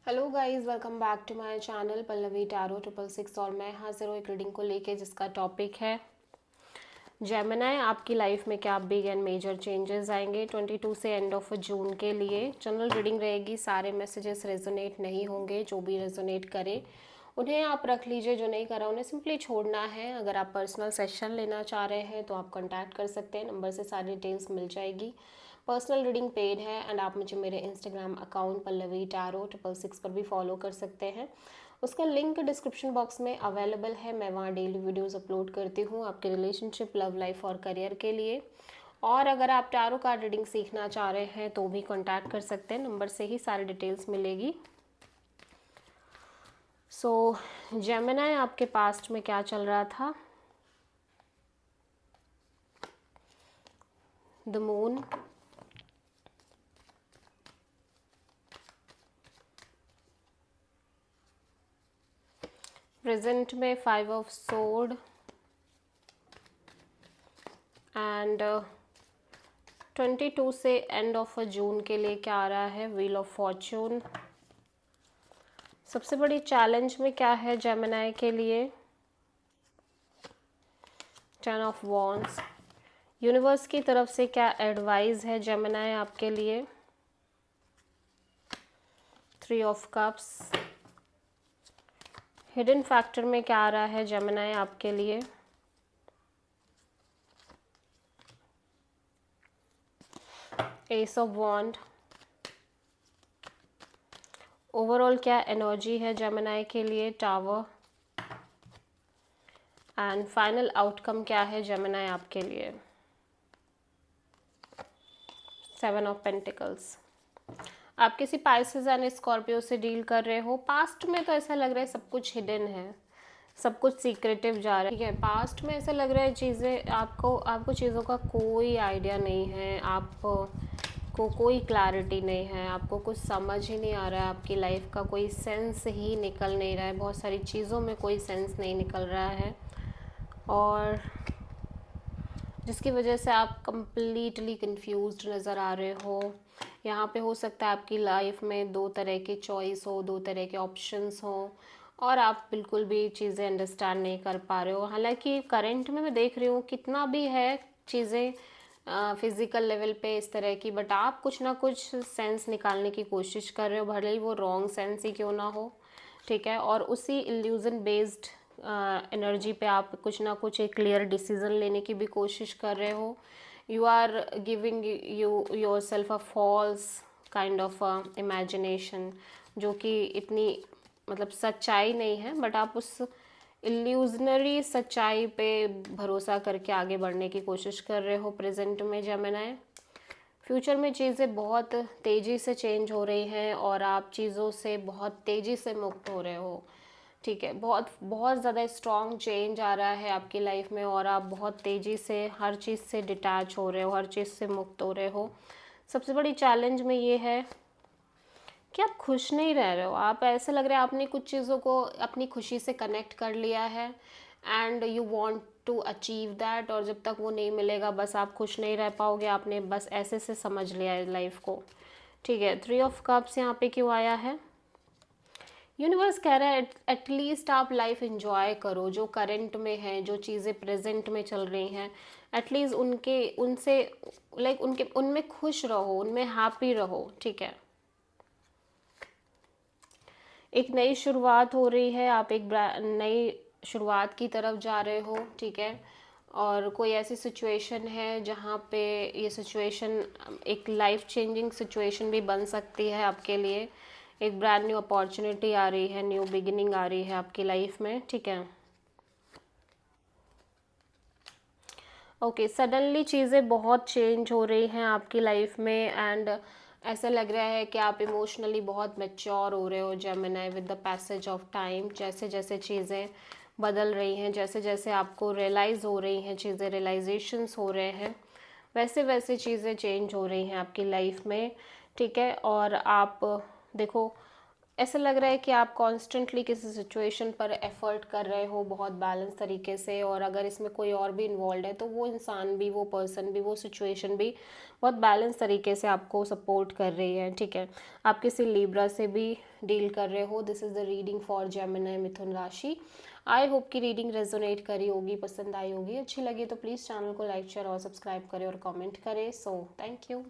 Hello guys, welcome back to my channel Pallavi tarot 666। और मैं हाजिर हूँ एक रीडिंग को लेके जिसका टॉपिक है जेमिनी। आपकी लाइफ में क्या बिग एंड मेजर चेंजेस आएंगे 22 से एंड ऑफ जून के लिए। जनरल रीडिंग रहेगी, सारे मैसेजेस रेजोनेट नहीं होंगे। जो भी रेजोनेट करे उन्हें आप रख लीजिए, जो नहीं करा उन्हें सिंपली छोड़ना है। अगर आप पर्सनल सेशन लेना चाह रहे हैं तो आप कॉन्टैक्ट कर सकते हैं, नंबर से सारी डिटेल्स मिल जाएगी। पर्सनल रीडिंग पेड है एंड आप मुझे मेरे इंस्टाग्राम अकाउंट पल्लवी टैरो 666 पर भी फॉलो कर सकते हैं। उसका लिंक डिस्क्रिप्शन बॉक्स में अवेलेबल है। मैं वहाँ डेली वीडियोस अपलोड करती हूँ आपके रिलेशनशिप, लव लाइफ और करियर के लिए। और अगर आप टैरो कार्ड रीडिंग सीखना चाह रहे हैं तो भी कॉन्टैक्ट कर सकते हैं, नंबर से ही सारी डिटेल्स मिलेगी। सो जेमिनी, आपके पास्ट में क्या चल रहा था? द मून, प्रेजेंट में 5 ऑफ सोर्ड एंड 22 से एंड ऑफ जून के लिए क्या आ रहा है? Wheel of Fortune. सबसे बड़ी चैलेंज में क्या है जेमिनी के लिए? 10 ऑफ वॉन्ड्स। यूनिवर्स की तरफ से क्या एडवाइस है जेमिनी आपके लिए? 3 ऑफ कप्स। हिडन फैक्टर में क्या आ रहा है जेमिनी आपके लिए? Ace of wand. ओवरऑल क्या एनर्जी है जेमिनी के लिए? टावर। एंड फाइनल आउटकम क्या है जेमिनी आपके लिए? 7 ऑफ पेंटिकल्स। आप किसी पाइसेस यानी स्कॉर्पियो से डील कर रहे हो। पास्ट में तो ऐसा लग रहा है सब कुछ हिडन है, सब कुछ सीक्रेटिव जा रहा है। ठीक है, पास्ट में ऐसा लग रहा है चीज़ें आपको आपको चीज़ों का कोई आइडिया नहीं है, आपको कोई क्लैरिटी नहीं है, आपको कुछ समझ ही नहीं आ रहा है, आपकी लाइफ का कोई सेंस ही निकल नहीं रहा है, बहुत सारी चीज़ों में कोई सेंस नहीं निकल रहा है, और जिसकी वजह से आप कंप्लीटली कंफ्यूज्ड नज़र आ रहे हो। यहाँ पे हो सकता है आपकी लाइफ में दो तरह के चॉइस हो, दो तरह के ऑप्शंस हो, और आप बिल्कुल भी चीज़ें अंडरस्टैंड नहीं कर पा रहे हो। हालांकि करंट में मैं देख रही हूँ कितना भी है चीज़ें फिज़िकल लेवल पे इस तरह की, बट आप कुछ ना कुछ सेंस निकालने की कोशिश कर रहे हो, भले ही वो रॉन्ग सेंस ही क्यों ना हो। ठीक है, और उसी इल्यूज़न बेस्ड एनर्जी पे आप कुछ ना कुछ एक क्लियर डिसीजन लेने की भी कोशिश कर रहे हो। You are giving yourself a false kind of imagination, जो कि इतनी मतलब सच्चाई नहीं है, बट आप उस इल्यूजनरी सच्चाई पे भरोसा करके आगे बढ़ने की कोशिश कर रहे हो प्रेजेंट में जेमिनी। फ्यूचर में चीज़ें बहुत तेज़ी से चेंज हो रही हैं और आप चीज़ों से बहुत तेज़ी से मुक्त हो रहे हो। ठीक है, बहुत बहुत ज़्यादा स्ट्रॉन्ग चेंज आ रहा है आपकी लाइफ में, और आप बहुत तेज़ी से हर चीज़ से डिटैच हो रहे हो, हर चीज़ से मुक्त हो रहे हो। सबसे बड़ी चैलेंज में ये है कि आप खुश नहीं रह रहे हो। आप ऐसे लग रहा है आपने कुछ चीज़ों को अपनी खुशी से कनेक्ट कर लिया है and you want to achieve that, और जब तक वो नहीं मिलेगा बस आप खुश नहीं रह पाओगे। आपने बस ऐसे से समझ लिया है लाइफ को। ठीक है, 3 ऑफ कप्स यहाँ पे क्यों आया है? यूनिवर्स कह रहा है एटलीस्ट आप लाइफ एंजॉय करो, जो करंट में है, जो चीज़ें प्रेजेंट में चल रही हैं, एटलीस्ट उनसे उनमें खुश रहो, उनमें हैप्पी रहो। ठीक है, एक नई शुरुआत हो रही है, आप एक नई शुरुआत की तरफ जा रहे हो। ठीक है, और कोई ऐसी सिचुएशन है जहाँ पे ये सिचुएशन एक लाइफ चेंजिंग सिचुएशन भी बन सकती है आपके लिए। एक ब्रांड न्यू अपॉर्चुनिटी आ रही है, न्यू बिगिनिंग आ रही है आपकी लाइफ में। ठीक है, ओके, सडनली चीज़ें बहुत चेंज हो रही हैं आपकी लाइफ में एंड ऐसा लग रहा है कि आप इमोशनली बहुत मैच्योर हो रहे हो Gemini with the passage of time. जैसे जैसे चीज़ें बदल रही हैं, जैसे जैसे आपको रियलाइज़ हो रही हैं चीज़ें, रियलाइजेशंस हो रहे हैं, वैसे वैसे चीज़ें चेंज हो रही हैं आपकी लाइफ में। ठीक है, और आप देखो ऐसा लग रहा है कि आप कॉन्स्टेंटली किसी सिचुएशन पर एफर्ट कर रहे हो बहुत बैलेंस तरीके से, और अगर इसमें कोई और भी इन्वॉल्व है तो वो इंसान भी, वो पर्सन भी, वो सिचुएशन भी बहुत बैलेंस तरीके से आपको सपोर्ट कर रही है, ठीक है। आप किसी लिब्रा से भी डील कर रहे हो। This is the reading for Gemini मिथुन राशि। आई होप कि रीडिंग रेजोनेट करी होगी, पसंद आई होगी। अच्छी लगी तो प्लीज़ चैनल को लाइक शेयर और सब्सक्राइब करें और कमेंट करें। So thank you.